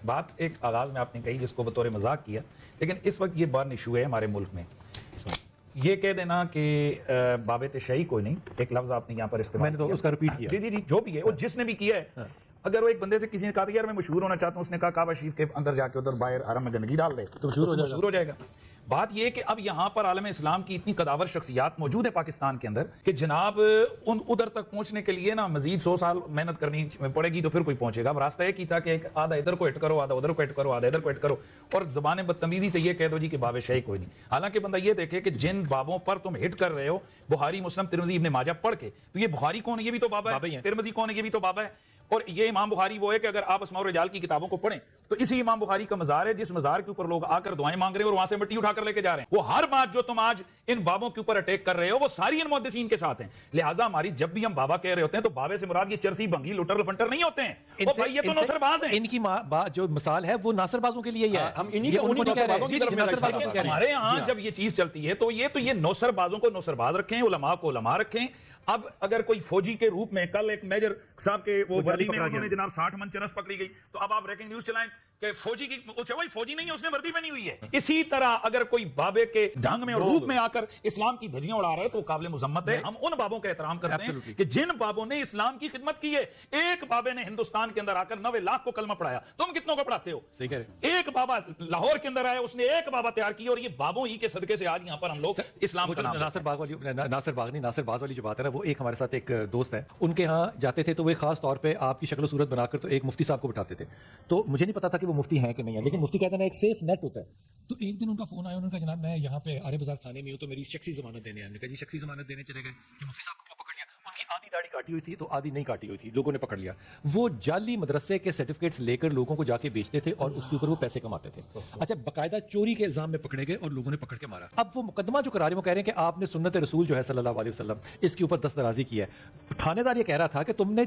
بات ایک آغاز میں آپ نے کہی جس کو بطور مذاق کیا، لیکن اس وقت یہ برن ایشو ہے ہمارے ملک میں. یہ کہہ دینا کہ باب تشیع کوئی نہیں، ایک لفظ آپ نے یہاں پر استعمال میں نے تو اس کا ریپیٹ کیا. جی جو بھی ہے وہ جس نے بھی کیا ہے، اگر وہ ایک بندے سے کسی نے کہا کہ یار میں مشہور ہونا چاہتا ہوں، اس نے کہا کعبہ شریف کے اندر جا کے ادھر باہر حرم میں گندگی ڈال دے تو مشہور ہو جائے گا. بات یہ ہے کہ اب یہاں پر عالم اسلام کی اتنی قداور شخصیات موجود ہے پاکستان کے اندر کہ جناب ان ادھر تک پہنچنے کے لیے نا مزید 100 سال محنت کرنی پڑے گی تو پھر کوئی پہنچے گا. اب راستہ ایک ہی تھا کہ ایک آدھا ادھر کو ہٹ کرو، آدھا ادھر کو ہٹ کرو، آدھا ادھر کو ہٹ کرو، اور زبان بدتمیزی سے یہ کہہ دو جی کہ باب شیع کوئی نہیں. حالانکہ بندہ یہ دیکھے کہ جن بابوں پر تم ہٹ کر رہے ہو، بخاری، مسلم، ترمذی، ابن ماجہ پڑھ کے، تو یہ بخاری کون ہے؟ یہ بھی تو بابا ہے. ترمذی کون ہے؟ یہ بھی تو بابا ہے. اور یہ امام بخاری وہ ہے کہ اگر آپ اسماء الرجال کی کتابوں کو پڑھیں تو اسی امام بخاری کا مزار ہے جس مزار کے اوپر لوگ آ کر دعائیں مانگ رہے ہیں اور وہاں سے مٹی اٹھا کر لے کے جا رہے ہیں. وہ ہر بات جو تم آج ان بابوں کے اوپر اٹیک کر رہے ہو وہ ساری ان محدثین کے ساتھ ہیں. لہٰذا ہماری جب بھی ہم بابا کہہ رہے ہوتے ہیں تو بابے سے مراد یہ چرسی بھنگی لٹر لفنٹر نہیں ہوتے ہیں. وہ بھائی یہ تو نوسر باز ہیں. ان کی جو مثال ہے وہ ناصر بازوں کے لیے ہی ہے. ہم انہی کو ہمارے یہاں جب یہ چیز چلتی ہے تو یہ نوسر بازوں کو نوسر باز رکھیں، علماء کو علماء رکھیں. اب اگر کوئی فوجی کے روپ میں کل ایک میجر صاحب کے وہ وردی میں انہوں نے جناب 60 من چرس پکڑی گئی تو اب آپ بریکنگ نیوز چلائیں کہ فوجی کی وہی فوجی نہیں ہے، اس نے وردی پہنی ہوئی ہے. اسی طرح اگر کوئی بابے کے ڈھنگ میں اور روپ میں آ کر اسلام کی دھجیاں اڑا رہا ہے تو وہ قابل مذمت ہے. ہم ان بابوں کا احترام کرتے ہیں کہ جن بابوں نے اسلام کی خدمت کی ہے. ایک بابے نے ہندوستان کے اندر آ کر 90 لاکھ کو کلمہ پڑھایا، تم کتنوں کو پڑھاتے ہو؟ ایک بابا لاہور کے اندر آیا، اس نے ایک بابا تیار کیا، اور یہ بابوں ہی کے صدقے سے آج یہاں پر ہم لوگ اسلام کا نام. ناصر باغ والی جو بات ہے نا، وہ ایک ہمارے ساتھ ایک دوست ہے، ان کے ہاں جاتے تھے تو وہ خاص طور پہ آپ کی شکل و صورت بنا کر تو ایک مفتی صاحب کو بٹھاتے تھے. تو مجھے نہیں پتا تھا کہ وہ مفتی ہیں کہ نہیں ہے، لیکن مفتی کہتے ہیں ایک سیف نیٹ ہوتا ہے. تو ایک دن ان کا فون آیا، انہوں نے کہا جناب میں یہاں پہ آرے بازار تھانے میں ہوں تو میری شخصی ضمانت دینے آئے. میں نے کہا جی شخصی ضمانت دینے چلے گئے کہ مفتی صاحب کو کیوں پکڑ لیا؟ ان کی آدھی داڑھی کاٹی ہوئی تھی تو آدھی نہیں کاٹی ہوئی تھی، لوگوں نے پکڑ لیا. وہ جعلی مدرسے کے سرٹیفکیٹس لے کر لوگوں کو جا کے بیچتے تھے اور اس کے اوپر وہ پیسے کماتے تھے. اچھا، باقاعدہ چوری کے الزام میں پکڑے گئے اور لوگوں نے پکڑ کے مارا. اب وہ مقدمہ جو کرا رہے ہیں وہ کہہ رہے ہیں کہ آپ نے سنت رسول جو ہے صلی اللہ علیہ وسلم اس کے اوپر دسترازی کی ہے. تھانے دار یہ کہہ رہا تھا کہ تم نے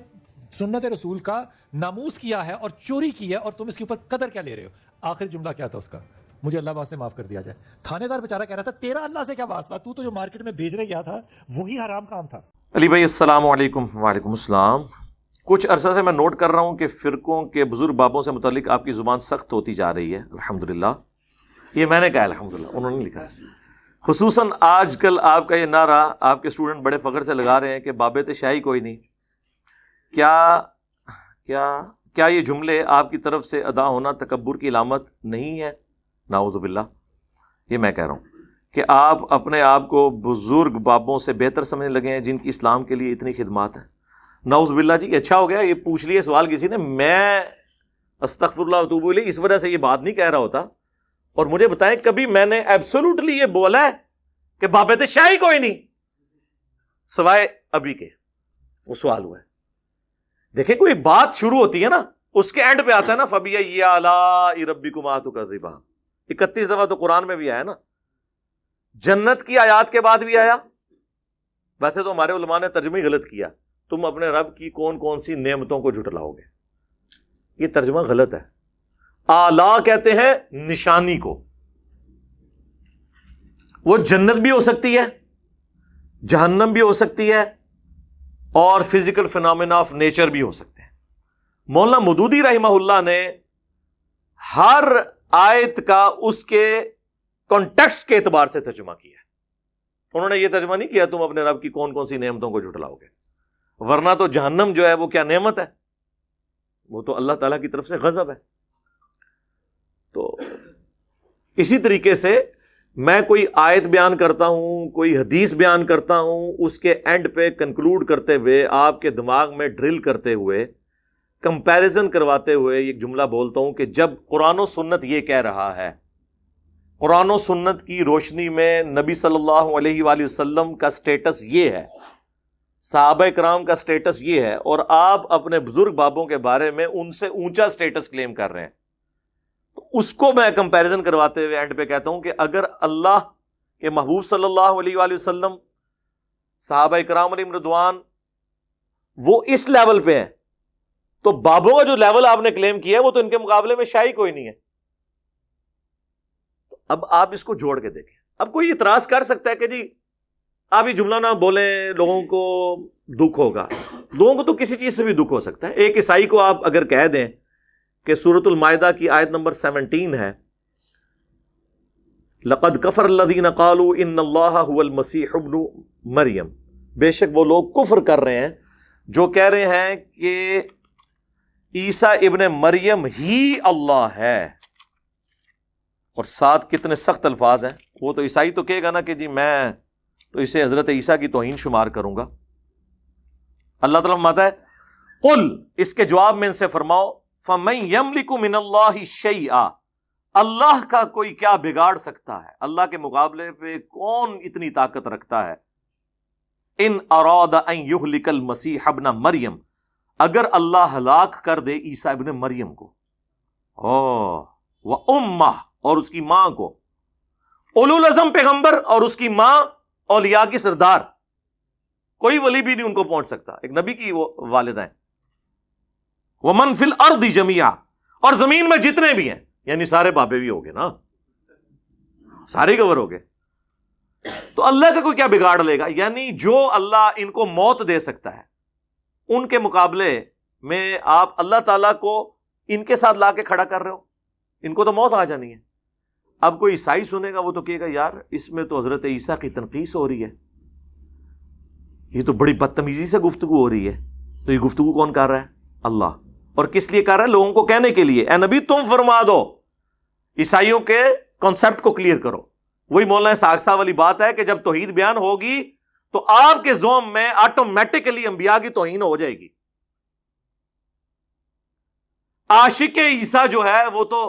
سنت رسول کا ناموس کیا ہے اور چوری کی ہے اور تم اس کے اوپر قدر کیا لے رہے ہو. آخر جملہ کیا تھا اس کا؟ مجھے اللہ واسطے معاف کر دیا جائے. تھانے دار بیچارہ کہہ رہا تھا تیرا اللہ سے کیا واسطہ، تو جو مارکیٹ میں بیچنے گیا تھا وہی حرام کام تھا. علی بھائی السلام علیکم. وعلیکم السلام. کچھ عرصہ سے میں نوٹ کر رہا ہوں کہ فرقوں کے بزرگ بابوں سے متعلق آپ کی زبان سخت ہوتی جا رہی ہے. الحمدللہ، یہ میں نے کہا الحمدللہ، انہوں نے لکھا ہے. خصوصاً آج کل آپ کا یہ نعرہ آپ کے اسٹوڈنٹ بڑے فخر سے لگا رہے ہیں کہ باب تشیع کوئی نہیں. کیا یہ جملے آپ کی طرف سے ادا ہونا تکبر کی علامت نہیں ہے؟ نعوذ باللہ. یہ میں کہہ رہا ہوں کہ آپ اپنے آپ کو بزرگ بابوں سے بہتر سمجھنے لگے ہیں جن کی اسلام کے لیے اتنی خدمات ہیں. نعوذ باللہ جی. اچھا ہو گیا یہ پوچھ لیے سوال کسی نے. میں استغفر اللہ واتوب الیہ اس وجہ سے یہ بات نہیں کہہ رہا ہوتا. اور مجھے بتائیں کبھی میں نے ایبسولوٹلی یہ بولا ہے کہ باب تشیع کوئی نہیں سوائے ابھی کے وہ سوال ہوا ہے. دیکھیں کوئی بات شروع ہوتی ہے نا، اس کے اینڈ پہ آتا ہے نا فَبِأَيِّ آلَاءِ رَبِّكُمَا تُكَذِّبَانِ. 31 دفعہ تو قرآن میں بھی آیا نا، جنت کی آیات کے بعد بھی آیا. ویسے تو ہمارے علماء نے ترجمہ ہی غلط کیا، تم اپنے رب کی کون کون سی نعمتوں کو جھٹلاؤ گے. یہ ترجمہ غلط ہے. آلا کہتے ہیں نشانی کو. وہ جنت بھی ہو سکتی ہے، جہنم بھی ہو سکتی ہے، اور فزیکل فینومینا آف نیچر بھی ہو سکتے ہیں. مولانا مودودی رحمہ اللہ نے ہر آیت کا اس کے کانٹیکسٹ کے اعتبار سے ترجمہ کیا. انہوں نے یہ ترجمہ نہیں کیا تم اپنے رب کی کون کون سی نعمتوں کو جھٹلاؤ گے، ورنہ تو جہنم جو ہے وہ کیا نعمت ہے؟ وہ تو اللہ تعالیٰ کی طرف سے غضب ہے. تو اسی طریقے سے میں کوئی آیت بیان کرتا ہوں، کوئی حدیث بیان کرتا ہوں، اس کے اینڈ پہ کنکلوڈ کرتے ہوئے آپ کے دماغ میں ڈرل کرتے ہوئے کمپیریزن کرواتے ہوئے ایک جملہ بولتا ہوں کہ جب قرآن و سنت یہ کہہ رہا ہے، قرآن و سنت کی روشنی میں نبی صلی اللہ علیہ وآلہ وسلم کا سٹیٹس یہ ہے، صحابہ کرام کا سٹیٹس یہ ہے، اور آپ اپنے بزرگ بابوں کے بارے میں ان سے اونچا سٹیٹس کلیم کر رہے ہیں، تو اس کو میں کمپیریزن کرواتے ہوئے اینڈ پہ کہتا ہوں کہ اگر اللہ کے محبوب صلی اللہ علیہ وآلہ وسلم، صحابہ کرام علیہم رضوان وہ اس لیول پہ ہیں، تو بابوں کا جو لیول آپ نے کلیم کیا ہے وہ تو ان کے مقابلے میں شیع کوئی نہیں ہے. اب آپ اس کو جوڑ کے دیکھیں. اب کوئی اعتراض کر سکتا ہے کہ جی آپ یہ جملہ نہ بولیں، لوگوں کو دکھ ہوگا. لوگوں کو تو کسی چیز سے بھی دکھ ہو سکتا ہے. ایک عیسائی کو آپ اگر کہہ دیں کہ سورۃ المائدہ کی آیت نمبر 17 ہے، لقد کفر الذین قالوا ان اللہ هو المسیح ابن مریم، بے شک وہ لوگ کفر کر رہے ہیں جو کہہ رہے ہیں کہ عیسیٰ ابن مریم ہی اللہ ہے. اور ساتھ کتنے سخت الفاظ ہیں. وہ تو عیسائی تو کہے گا نا کہ جی میں تو اسے حضرت عیسیٰ کی توہین شمار کروں گا. اللہ تعالیٰ فرماتا ہے قل، اس کے جواب میں ان سے فرماؤ، فَمَن يَمْلِكُ مِنَ اللَّهِ شَيْئًا، اللہ کا کوئی کیا بگاڑ سکتا ہے، اللہ کے مقابلے پہ کون اتنی طاقت رکھتا ہے. ان اراد ان یہلک المسیح ابن مریم، اگر اللہ ہلاک کر دے عیسیٰ ابن مریم کو، وَأُمَّهُ، اور اس کی ماں کو، اولو العزم پیغمبر اور اس کی ماں اولیاء کی سردار، کوئی ولی بھی نہیں ان کو پہنچ سکتا، ایک نبی کی وہ والدہ ہیں. وَمَن فِي الْأَرْضِ جَمِيعًا، اور زمین میں جتنے بھی ہیں، یعنی سارے بابے بھی ہو گئے نا، سارے کور ہو گئے. تو اللہ کا کوئی کیا بگاڑ لے گا، یعنی جو اللہ ان کو موت دے سکتا ہے ان کے مقابلے میں آپ اللہ تعالیٰ کو ان کے ساتھ لا کے کھڑا کر رہے ہو. ان کو تو موت آ جانی ہے. اب کوئی عیسائی سنے گا وہ تو کہے گا یار اس میں تو حضرت عیسیٰ کی تنقیص ہو رہی ہے، یہ تو بڑی بدتمیزی سے گفتگو ہو رہی ہے. تو یہ گفتگو کون کر رہا ہے؟ اللہ. اور کس لیے کر رہا ہے؟ لوگوں کو کہنے کے لیے، اے نبی تم فرما دو، عیسائیوں کے کانسیپٹ کو کلیئر کرو. وہی مولانا اسحاق صاحب والی بات ہے کہ جب توحید بیان ہوگی تو آپ کے زوم میں آٹومیٹکلی انبیاء کی توہین ہو جائے گی. عاشق عیسیٰ جو ہے وہ تو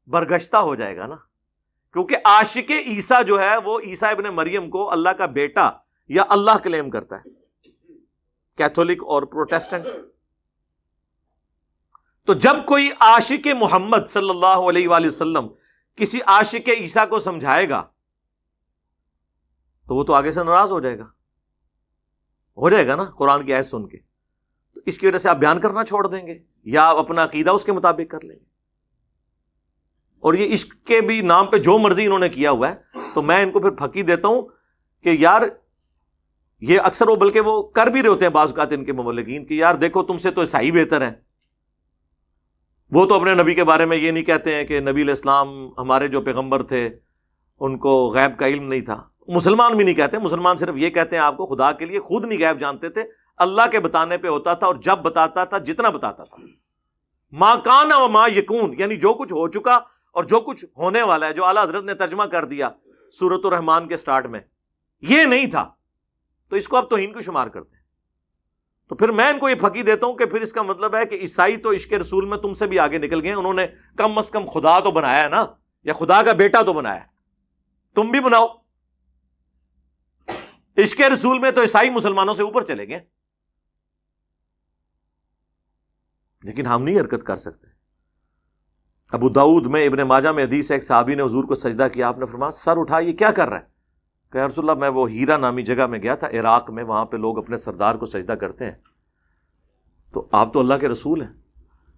برگشتہ ہو جائے گا نا، کیونکہ عاشق عیسیٰ جو ہے وہ عیسیٰ ابن مریم کو اللہ کا بیٹا یا اللہ کلیم کرتا ہے، کیتھولک اور پروٹیسٹنٹ. تو جب کوئی عاشق محمد صلی اللہ علیہ وآلہ وسلم کسی عاشق عیسیٰ کو سمجھائے گا تو وہ تو آگے سے ناراض ہو جائے گا نا قرآن کی آیت سن کے. تو اس کی وجہ سے آپ بیان کرنا چھوڑ دیں گے یا آپ اپنا عقیدہ اس کے مطابق کر لیں گے. اور یہ عشق کے بھی نام پہ جو مرضی انہوں نے کیا ہوا ہے، تو میں ان کو پھر پھکی دیتا ہوں کہ یار یہ اکثر وہ بلکہ وہ کر بھی رہے ہوتے ہیں بعض اوقات ان کے مبلغین کہ یار دیکھو تم سے تو عیسائی بہتر ہیں. وہ تو اپنے نبی کے بارے میں یہ نہیں کہتے ہیں کہ نبی علیہ السلام ہمارے جو پیغمبر تھے ان کو غیب کا علم نہیں تھا. مسلمان بھی نہیں کہتے، مسلمان صرف یہ کہتے ہیں آپ کو خدا کے لیے خود نہیں غیب جانتے تھے، اللہ کے بتانے پہ ہوتا تھا، اور جب بتاتا تھا جتنا بتاتا تھا. ما کان و ما یکون، یعنی جو کچھ ہو چکا اور جو کچھ ہونے والا ہے، جو اعلیٰ حضرت نے ترجمہ کر دیا سورۃ الرحمن کے سٹارٹ میں، یہ نہیں تھا. تو اس کو آپ توہین کو شمار کرتے ہیں. تو پھر میں ان کو یہ پھکی دیتا ہوں کہ پھر اس کا مطلب ہے کہ عیسائی تو عشق رسول میں تم سے بھی آگے نکل گئے. انہوں نے کم از کم خدا تو بنایا ہے نا، یا خدا کا بیٹا تو بنایا ہے، تم بھی بناؤ. عشق رسول میں تو عیسائی مسلمانوں سے اوپر چلے گئے، لیکن ہم نہیں حرکت کر سکتے. ابو داؤد میں ابن ماجہ میں حدیث ہے، ایک صحابی نے حضور کو سجدہ کیا، آپ نے فرمایا سر اٹھا یہ کیا کر رہا ہے؟ کہ یا رسول اللہ میں وہ ہیرا نامی جگہ میں گیا تھا عراق میں، وہاں پہ لوگ اپنے سردار کو سجدہ کرتے ہیں، تو آپ تو اللہ کے رسول ہیں،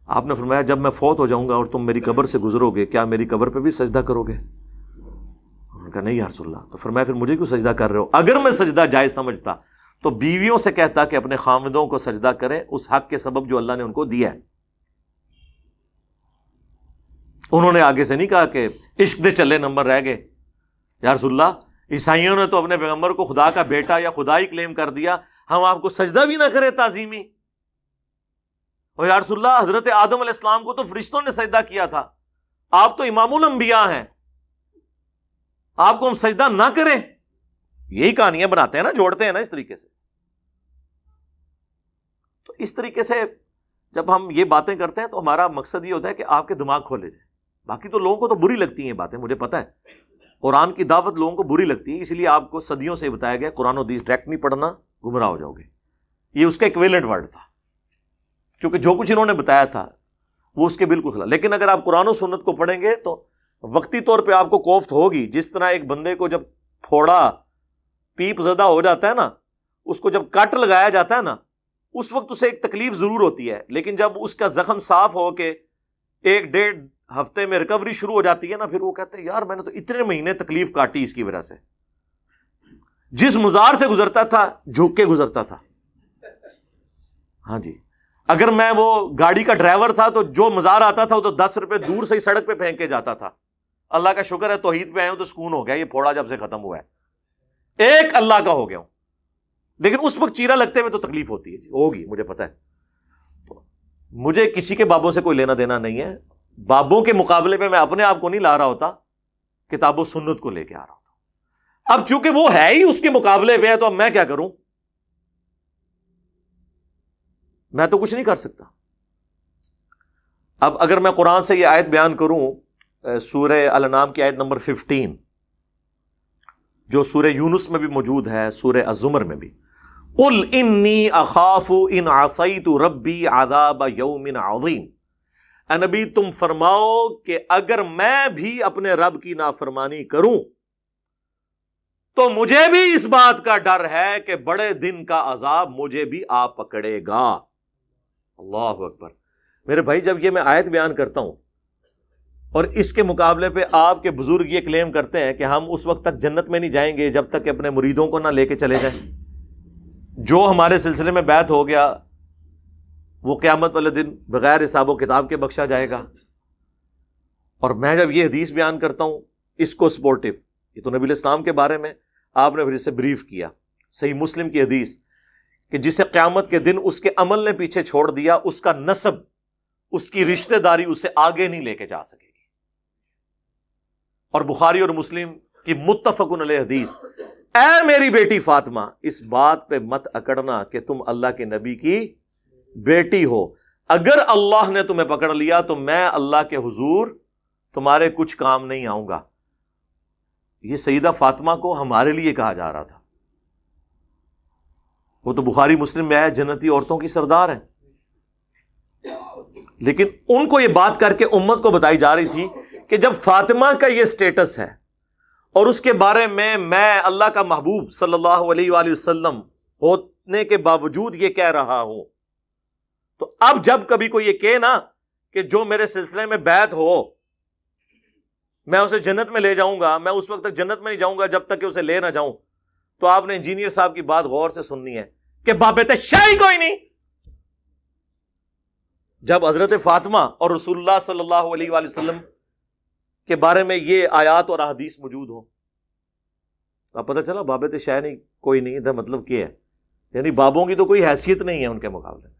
آپ نے فرمایا جب میں فوت ہو جاؤں گا اور تم میری قبر سے گزرو گے کیا میری قبر پہ بھی سجدہ کرو گے؟ انہوں نے کہا نہیں یا رسول اللہ. تو فرمایا پھر مجھے کیوں سجدہ کر رہے ہو؟ اگر میں سجدہ جائز سمجھتا تو بیویوں سے کہتا کہ اپنے خاوندوں کو سجدہ کریں اس حق کے سبب جو اللہ نے ان کو دیا ہے. انہوں نے آگے سے نہیں کہا کہ عشق دے چلے نمبر رہ گئے. یا رسول اللہ عیسائیوں نے تو اپنے پیغمبر کو خدا کا بیٹا یا خدائی کلیم کر دیا، ہم آپ کو سجدہ بھی نہ کریں تعظیمی؟ اور یا رسول اللہ حضرت آدم علیہ السلام کو تو فرشتوں نے سجدہ کیا تھا، آپ تو امام الانبیاء ہیں، آپ کو ہم سجدہ نہ کریں؟ یہی کہانیاں بناتے ہیں نا، جوڑتے ہیں نا اس طریقے سے. تو اس طریقے سے جب ہم یہ باتیں کرتے ہیں تو ہمارا مقصد یہ ہوتا ہے کہ آپ کے دماغ کھولے جائیں. باقی تو لوگوں کو تو بری لگتی ہیں باتیں، مجھے پتا ہے قرآن کی دعوت لوگوں کو بری لگتی ہے، اس لیے آپ کو صدیوں سے بتایا گیا قرآن و حدیث ڈائریکٹ نہیں پڑھنا، گمراہ ہو جاؤ گے. یہ اس کا ایکویلنٹ ورڈ تھا، کیونکہ جو کچھ انہوں نے بتایا تھا وہ اس کے بالکل خلاف. لیکن اگر آپ قرآن و سنت کو پڑھیں گے تو وقتی طور پہ آپ کو کوفت ہوگی. جس طرح ایک بندے کو جب پھوڑا پیپ زدہ ہو جاتا ہے نا، اس کو جب کٹ لگایا جاتا ہے نا، اس وقت اسے ایک تکلیف ضرور ہوتی ہے، لیکن جب اس کا زخم صاف ہو کے 1-1.5 ہفتے میں ریکوری شروع ہو جاتی ہے نا، پھر وہ کہتے ہیں یار میں نے تو اتنے مہینے تکلیف کاٹی اس کی وجہ سے. جس مزار سے گزرتا تھا جھک کے گزرتا تھا. ہاں جی، اگر میں وہ گاڑی کا ڈرائیور تھا تو جو مزار آتا تھا وہ تو 10 روپے دور سے ہی سڑک پہ پھینک کے جاتا تھا. اللہ کا شکر ہے توحید پہ آئے ہوں تو سکون ہو گیا, یہ پھوڑا جب سے ختم ہوا ہے, ایک اللہ کا ہو گیا ہوں. لیکن اس وقت چیرا لگتے ہوئے تو تکلیف ہوتی ہے, ہوگی, مجھے پتا ہے. مجھے کسی کے بابوں سے کوئی لینا دینا نہیں ہے. بابوں کے مقابلے میں اپنے آپ کو نہیں لا رہا ہوتا, کتاب و سنت کو لے کے آ رہا ہوتا. اب چونکہ وہ ہے ہی اس کے مقابلے پہ ہے تو اب میں کیا کروں؟ میں تو کچھ نہیں کر سکتا. اب اگر میں قرآن سے یہ آیت بیان کروں, سورہ الانعام کی آیت نمبر 15, جو سورہ یونس میں بھی موجود ہے, سورہ الزمر میں بھی, قل انی اخاف ان عصیت ربی عذاب یوم عظیم. اے نبی تم فرماؤ کہ اگر میں بھی اپنے رب کی نافرمانی کروں تو مجھے بھی اس بات کا ڈر ہے کہ بڑے دن کا عذاب مجھے بھی آ پکڑے گا. اللہ اکبر. میرے بھائی, جب یہ میں آیت بیان کرتا ہوں اور اس کے مقابلے پہ آپ کے بزرگ یہ کلیم کرتے ہیں کہ ہم اس وقت تک جنت میں نہیں جائیں گے جب تک کہ اپنے مریدوں کو نہ لے کے چلے جائیں, جو ہمارے سلسلے میں بیعت ہو گیا وہ قیامت والے دن بغیر حساب و کتاب کے بخشا جائے گا. اور میں جب یہ حدیث بیان کرتا ہوں اس کو سپورٹیو, یہ تو نبی علیہ السلام کے بارے میں آپ نے پھر اسے بریف کیا, صحیح مسلم کی حدیث, کہ جسے قیامت کے دن اس کے عمل نے پیچھے چھوڑ دیا, اس کا نسب, اس کی رشتہ داری اسے آگے نہیں لے کے جا سکے گی. اور بخاری اور مسلم کی متفق علیہ حدیث, اے میری بیٹی فاطمہ اس بات پہ مت اکڑنا کہ تم اللہ کے نبی کی بیٹی ہو, اگر اللہ نے تمہیں پکڑ لیا تو میں اللہ کے حضور تمہارے کچھ کام نہیں آؤں گا. یہ سیدہ فاطمہ کو ہمارے لیے کہا جا رہا تھا. وہ تو بخاری مسلم میں آیا جنتی عورتوں کی سردار ہیں, لیکن ان کو یہ بات کر کے امت کو بتائی جا رہی تھی کہ جب فاطمہ کا یہ سٹیٹس ہے اور اس کے بارے میں اللہ کا محبوب صلی اللہ علیہ وآلہ وسلم ہونے کے باوجود یہ کہہ رہا ہوں, تو اب جب کبھی کوئی یہ کہے نا کہ جو میرے سلسلے میں بیعت ہو میں اسے جنت میں لے جاؤں گا, میں اس وقت تک جنت میں نہیں جاؤں گا جب تک کہ اسے لے نہ جاؤں, تو آپ نے انجینئر صاحب کی بات غور سے سننی ہے کہ بابت شاہی کوئی نہیں. جب حضرت فاطمہ اور رسول اللہ صلی اللہ علیہ وآلہ وسلم کے بارے میں یہ آیات اور احادیث موجود ہوں, اب پتہ چلا بابت شاہ نہیں کوئی نہیں, ادھر مطلب کیا ہے, یعنی بابوں کی تو کوئی حیثیت نہیں ہے ان کے مقابلے میں.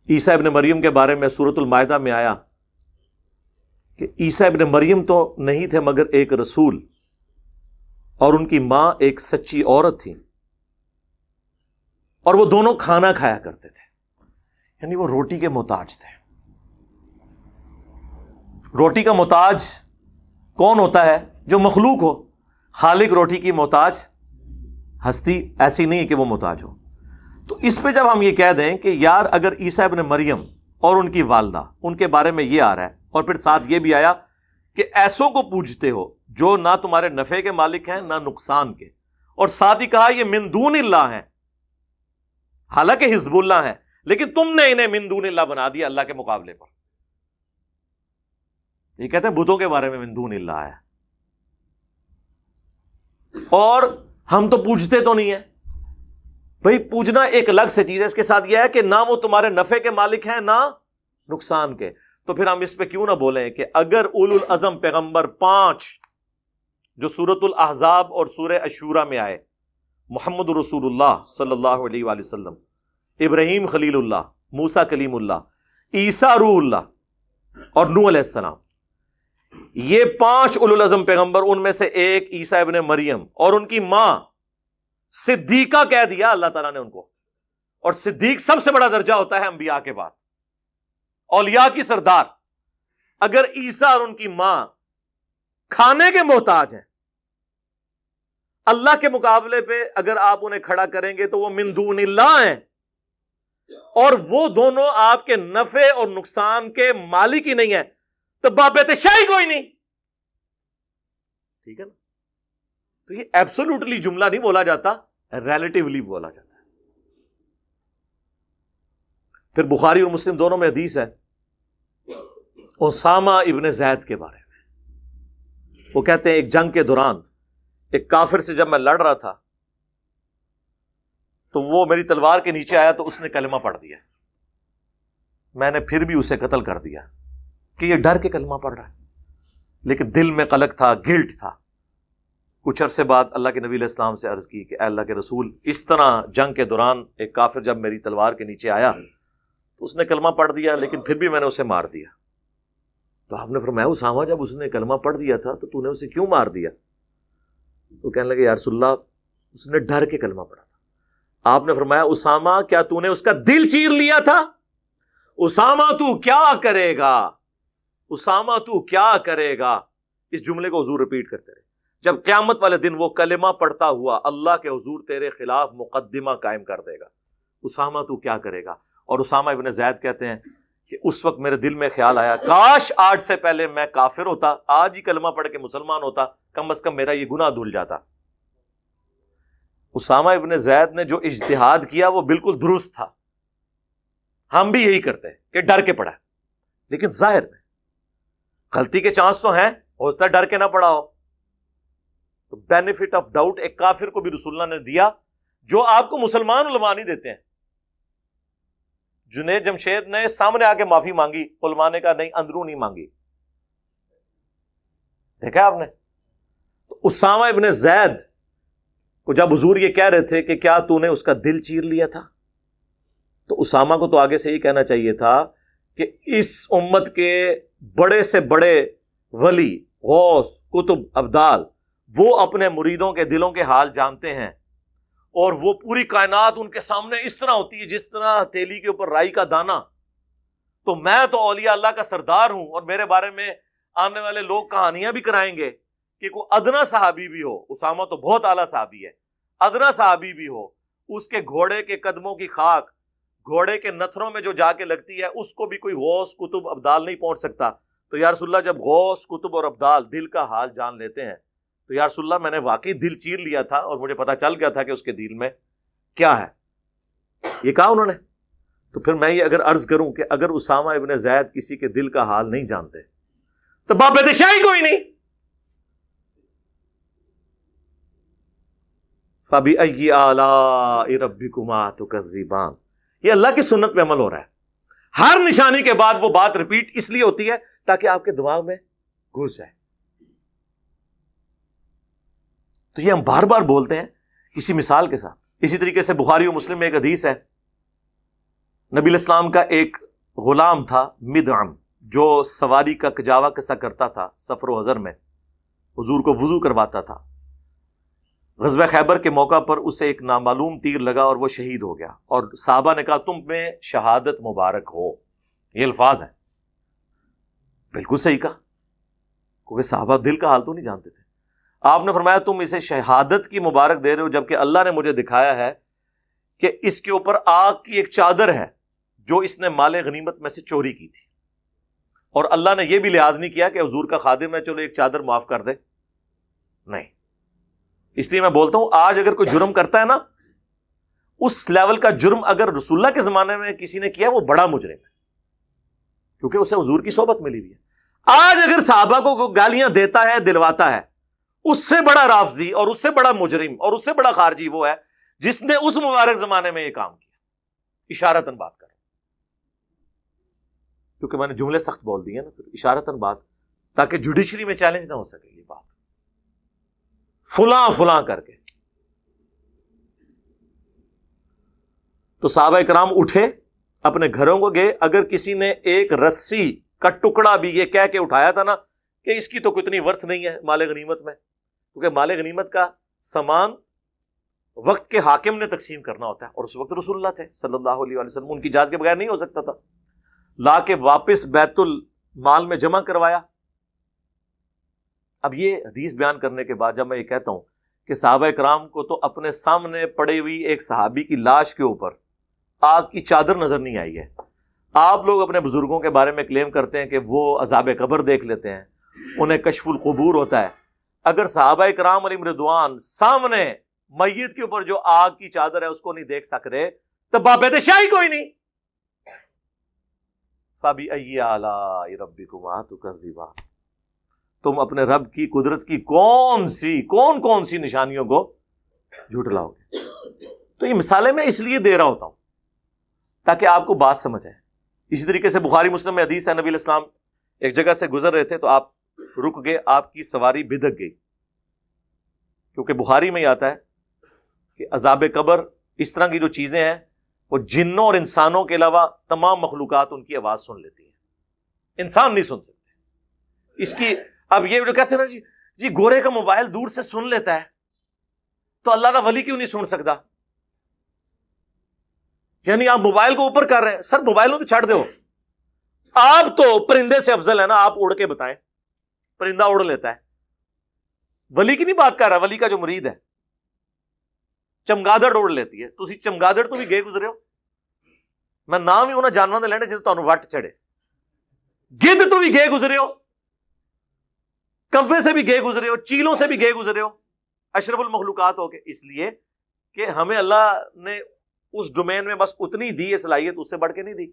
عیسیٰ ابن مریم کے بارے میں سورۃ المائدہ میں آیا کہ عیسیٰ ابن مریم تو نہیں تھے مگر ایک رسول, اور ان کی ماں ایک سچی عورت تھی, اور وہ دونوں کھانا کھایا کرتے تھے, یعنی وہ روٹی کے محتاج تھے. روٹی کا محتاج کون ہوتا ہے؟ جو مخلوق ہو. خالق روٹی کی محتاج ہستی ایسی نہیں ہے کہ وہ محتاج ہو. تو اس پہ جب ہم یہ کہہ دیں کہ یار اگر عیسیٰ ابن مریم اور ان کی والدہ, ان کے بارے میں یہ آ رہا ہے, اور پھر ساتھ یہ بھی آیا کہ ایسوں کو پوجتے ہو جو نہ تمہارے نفع کے مالک ہیں نہ نقصان کے, اور ساتھ ہی کہا یہ من دون اللہ ہیں, حالانکہ حزب اللہ ہیں, لیکن تم نے انہیں من دون اللہ بنا دیا اللہ کے مقابلے پر. یہ کہتے ہیں بتوں کے بارے میں من دون اللہ ہے, اور ہم تو پوجتے تو نہیں ہیں. بھئی پوجنا ایک الگ سے چیز ہے, اس کے ساتھ یہ ہے کہ نہ وہ تمہارے نفع کے مالک ہیں نہ نقصان کے. تو پھر ہم اس پہ کیوں نہ بولیں کہ اگر اولو العزم پیغمبر 5 جو سورۃ الاحزاب اور سورہ الشورى میں آئے, محمد رسول اللہ صلی اللہ علیہ وآلہ وسلم, ابراہیم خلیل اللہ, موسیٰ کلیم اللہ, عیسیٰ روح اللہ اور نوح علیہ السلام, یہ 5 اولو العزم پیغمبر, ان میں سے ایک عیسیٰ ابن مریم, اور ان کی ماں صدیقہ کہہ دیا اللہ تعالیٰ نے ان کو. اور صدیق سب سے بڑا درجہ ہوتا ہے انبیاء کے بعد, اولیاء کی سردار. اگر عیسیٰ اور ان کی ماں کھانے کے محتاج ہیں, اللہ کے مقابلے پہ اگر آپ انہیں کھڑا کریں گے تو وہ من دون اللہ ہیں, اور وہ دونوں آپ کے نفع اور نقصان کے مالک ہی نہیں ہیں, تو بابت شاہی کوئی نہیں. ٹھیک ہے نا؟ تو یہ ایبسولوٹلی جملہ نہیں بولا جاتا, ریلیٹیولی بولا جاتا ہے. پھر بخاری اور مسلم دونوں میں حدیث ہے اسامہ ابن زید کے بارے میں. وہ کہتے ہیں ایک جنگ کے دوران ایک کافر سے جب میں لڑ رہا تھا تو وہ میری تلوار کے نیچے آیا تو اس نے کلمہ پڑھ دیا. میں نے پھر بھی اسے قتل کر دیا کہ یہ ڈر کے کلمہ پڑھ رہا ہے, لیکن دل میں قلق تھا, گلٹ تھا. کچھ عرصے بعد اللہ کے نبی علیہ السلام سے عرض کی کہ اے اللہ کے رسول, اس طرح جنگ کے دوران ایک کافر جب میری تلوار کے نیچے آیا تو اس نے کلمہ پڑھ دیا, لیکن پھر بھی میں نے اسے مار دیا. تو آپ نے فرمایا اسامہ جب اس نے کلمہ پڑھ دیا تھا تو نے اسے کیوں مار دیا؟ تو کہنے لگے یا رسول اللہ اس نے ڈر کے کلمہ پڑھا تھا. آپ نے فرمایا اسامہ کیا تو نے اس کا دل چیر لیا تھا؟ اسامہ تو کیا کرے گا, اسامہ تو کیا کرے گا. اس جملے کو حضور رپیٹ کرتے رہے. جب قیامت والے دن وہ کلمہ پڑھتا ہوا اللہ کے حضور تیرے خلاف مقدمہ قائم کر دے گا, اسامہ تو کیا کرے گا. اور اسامہ ابن زید کہتے ہیں کہ اس وقت میرے دل میں خیال آیا کاش آج سے پہلے میں کافر ہوتا, آج ہی کلمہ پڑھ کے مسلمان ہوتا, کم از کم میرا یہ گناہ دھل جاتا. اسامہ ابن زید نے جو اجتہاد کیا وہ بالکل درست تھا. ہم بھی یہی کرتے ہیں کہ ڈر کے پڑھا, لیکن ظاہر میں غلطی کے چانس تو ہیں, ہو سکتا ہے ڈر کے نہ پڑھا ہو. تو بینیفٹ آف ڈاؤٹ ایک کافر کو بھی رسول اللہ نے دیا جو آپ کو مسلمان علماء نہیں دیتے ہیں. جنید جمشید نے سامنے آ کے معافی مانگی, علماء نے کہا نہیں اندرونی مانگی. دیکھا آپ نے. تو اسامہ ابن زید کو جب حضور یہ کہہ رہے تھے کہ کیا تو نے اس کا دل چیر لیا تھا, تو اسامہ کو تو آگے سے یہ کہنا چاہیے تھا کہ اس امت کے بڑے سے بڑے ولی, غوث, کتب, ابدال, وہ اپنے مریدوں کے دلوں کے حال جانتے ہیں, اور وہ پوری کائنات ان کے سامنے اس طرح ہوتی ہے جس طرح تیلی کے اوپر رائی کا دانہ. تو میں تو اولیاء اللہ کا سردار ہوں, اور میرے بارے میں آنے والے لوگ کہانیاں بھی کرائیں گے کہ کوئی ادنا صحابی بھی ہو, اسامہ تو بہت اعلیٰ صحابی ہے, ادنا صحابی بھی ہو, اس کے گھوڑے کے قدموں کی خاک گھوڑے کے نتھروں میں جو جا کے لگتی ہے اس کو بھی کوئی غوث, کتب, ابدال نہیں پہنچ سکتا. تو یا رسول اللہ جب غوث, کتب اور ابدال دل کا حال جان لیتے ہیں تو یا رسول اللہ میں نے واقعی دل چیر لیا تھا اور مجھے پتا چل گیا تھا کہ اس کے دل میں کیا ہے. یہ کہا انہوں نے. تو پھر میں یہ اگر عرض کروں کہ اگر اسامہ ابن زید کسی کے دل کا حال نہیں جانتے تو باب شاہی کوئی نہیں. فَبِأَيِّ آلَاءِ رَبِّكُمَا تُكَذِّبَانِ. یہ اللہ کی سنت پہ عمل ہو رہا ہے. ہر نشانی کے بعد وہ بات ریپیٹ اس لیے ہوتی ہے تاکہ آپ کے دماغ میں گھس جائے. تو یہ ہم بار بار بولتے ہیں کسی مثال کے ساتھ. اسی طریقے سے بخاری و مسلم میں ایک حدیث ہے, نبی علیہ السلام کا ایک غلام تھا مدعم, جو سواری کا کجاوا کسا کرتا تھا سفر و حضر میں, حضور کو وضو کرواتا تھا. غزوہ خیبر کے موقع پر اسے ایک نامعلوم تیر لگا اور وہ شہید ہو گیا, اور صحابہ نے کہا تم میں شہادت مبارک ہو. یہ الفاظ ہیں. بالکل صحیح کہا, کیونکہ صحابہ دل کا حال تو نہیں جانتے تھے. آپ نے فرمایا تم اسے شہادت کی مبارک دے رہے ہو, جبکہ اللہ نے مجھے دکھایا ہے کہ اس کے اوپر آگ کی ایک چادر ہے جو اس نے مال غنیمت میں سے چوری کی تھی, اور اللہ نے یہ بھی لحاظ نہیں کیا کہ حضور کا خادم ہے چلو ایک چادر معاف کر دے. نہیں. اس لیے میں بولتا ہوں آج اگر کوئی جرم کرتا ہے نا, اس لیول کا جرم اگر رسول اللہ کے زمانے میں کسی نے کیا وہ بڑا مجرم ہے, کیونکہ اسے حضور کی صحبت ملی ہوئی ہے. آج اگر صحابہ کو گالیاں دیتا ہے, دلواتا ہے, اس سے بڑا رافضی اور اس سے بڑا مجرم اور اس سے بڑا خارجی وہ ہے جس نے اس مبارک زمانے میں یہ کام کیا. اشارتاً بات کر, کیونکہ میں نے جملے سخت بول دیے نا, پھر اشارتاً بات, تاکہ جوڈیشری میں چیلنج نہ ہو سکے یہ بات فلاں فلاں کر کے. تو صحابہ کرام اٹھے, اپنے گھروں کو گئے. اگر کسی نے ایک رسی کا ٹکڑا بھی یہ کہہ کے اٹھایا تھا نا کہ اس کی تو کتنی ورتھ نہیں ہے مال غنیمت میں, کیونکہ مال غنیمت کا سامان وقت کے حاکم نے تقسیم کرنا ہوتا ہے, اور اس وقت رسول اللہ تھے صلی اللہ علیہ وسلم, ان کی اجازت کے بغیر نہیں ہو سکتا تھا. لا کے واپس بیت المال میں جمع کروایا. اب یہ حدیث بیان کرنے کے بعد جب میں یہ کہتا ہوں کہ صحابہ کرام کو تو اپنے سامنے پڑی ہوئی ایک صحابی کی لاش کے اوپر آگ کی چادر نظر نہیں آئی ہے. آپ لوگ اپنے بزرگوں کے بارے میں کلیم کرتے ہیں کہ وہ عذاب قبر دیکھ لیتے ہیں, انہیں کشف القبور ہوتا ہے. اگر صحابہ کرام علیہم رضوان سامنے میت کے اوپر جو آگ کی چادر ہے اس کو نہیں دیکھ سک رہے تو بابید شاہی کوئی نہیں. فَبِأَيِّ آلَاءِ رَبِّكُمَا تُكَذِّبَانِ. تم اپنے رب کی قدرت کی کون کون سی نشانیوں کو جھٹلاؤ گے. تو یہ مثالیں میں اس لیے دے رہا ہوتا ہوں تاکہ آپ کو بات سمجھ آئے. اسی طریقے سے بخاری مسلم میں حدیث ہے, نبی علیہ السلام ایک جگہ سے گزر رہے تھے تو آپ رک گئے, آپ کی سواری بھدک گئی. کیونکہ بخاری میں ہی آتا ہے کہ عذاب قبر اس طرح کی جو چیزیں ہیں وہ جنوں اور انسانوں کے علاوہ تمام مخلوقات ان کی آواز سن لیتی ہیں, انسان نہیں سن سکتے اس کی. اب یہ جو کہتے ہیں نا جی گورے کا موبائل دور سے سن لیتا ہے تو اللہ کا ولی کیوں نہیں سن سکتا؟ یعنی آپ موبائل کو اوپر کر رہے ہیں. سر موبائلوں تو چھڑ دو, آپ تو پرندے سے افضل ہے نا, آپ اڑ کے بتائیں. پرندہ اڑ لیتا ہے, ولی کی نہیں بات کر رہا, ولی کا جو مرید ہے. چمگادڑ اڑ لیتی ہے, تسی چمگادڑ تو بھی گئے گزرے ہو, میں نام ہی انہاں جانوراں دے لینے جے تانوں وٹ چڑھے. گدھ تو بھی گئے گزرے ہو, کوے سے بھی گئے گزرے ہو, چیلوں سے بھی گئے گزرے ہو, اشرف المخلوقات ہو کے. اس لیے کہ ہمیں اللہ نے اس ڈومین میں بس اتنی دی ہے صلاحیت, اس سے بڑھ کے نہیں دی.